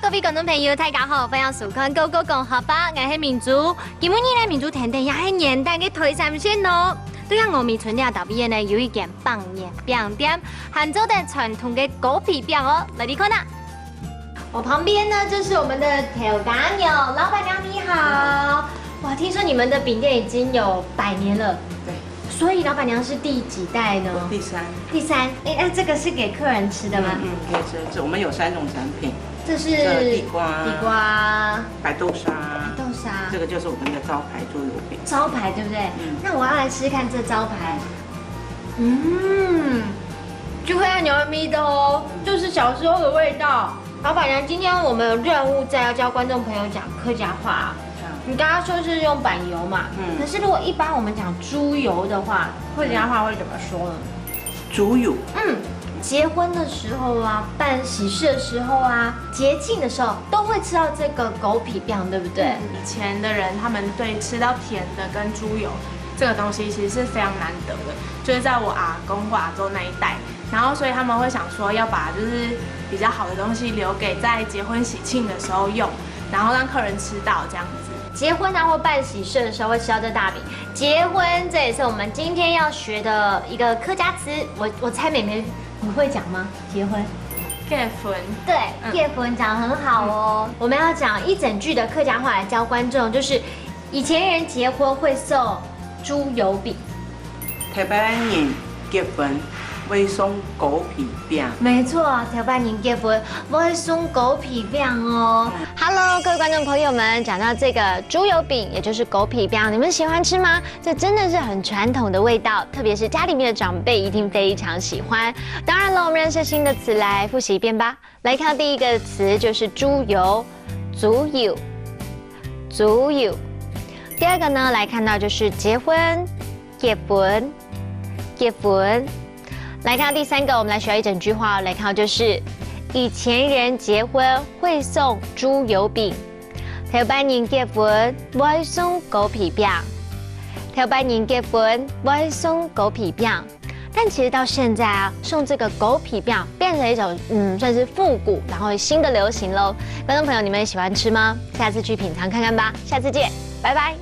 各位观众朋友，大家好，欢迎收看《高高讲合法》，我是明珠。今日呢，明珠甜甜也是元旦嘅推三线咯。对啊，峨眉村呢，特别呢有一间百年饼店，杭州的传统嘅果皮饼哦，来你看啦。我旁边呢就是我们的头家牛，老板娘你好。哇，听说你们的饼店已经有100年了。对。所以老板娘是第几代呢？第三。第三，哎，那这个是给客人吃的吗？可以吃。我们有3种产品。这是地瓜、白豆沙、这个就是我们的招牌猪油饼。招牌对不对？那我要来吃吃看这招牌。就会让牛肉米的哦，就是小时候的味道。老板娘，今天我们有任务在要教观众朋友讲客家话。你刚刚说是用板油嘛？可是如果一般我们讲猪油的话，客家话会怎么说呢？猪油。结婚的时候啊，办喜事的时候啊，节庆的时候都会吃到这个狗皮饼，对不对？以前的人他们对吃到甜的跟猪油这个东西其实是非常难得的，就是在我阿公或阿周那一代，然后所以他们会想说要把就是比较好的东西留给在结婚喜庆的时候用，然后让客人吃到这样子。结婚啊或办喜事的时候会吃到这大饼。结婚这也是我们今天要学的一个客家词，我猜妹妹你会讲吗？结婚，结婚，对，结婚讲得很好哦。我们要讲一整句的客家话来教观众，就是以前人结婚会送猪油饼，台湾人结婚会送狗皮饼。没错，台湾人结婚会送狗皮饼哦。Hello， 各位观众朋友们，讲到这个猪油饼，也就是狗皮饼，你们喜欢吃吗？这真的是很传统的味道，特别是家里面的长辈一定非常喜欢。当然了，我们认识新的词来复习一遍吧。来看第一个词就是猪油，猪油，猪油。第二个呢，来看到就是结婚，结婚，结婚。来看到第三个，我们来学一整句话，来看到就是以前人结婚会送猪油饼，台湾人结婚会送狗皮饼，台湾人结婚会送狗皮饼。但其实到现在啊，送这个狗皮饼变成一种算是复古，然后新的流行喽。观众朋友，你们喜欢吃吗？下次去品尝看看吧。下次见，拜拜。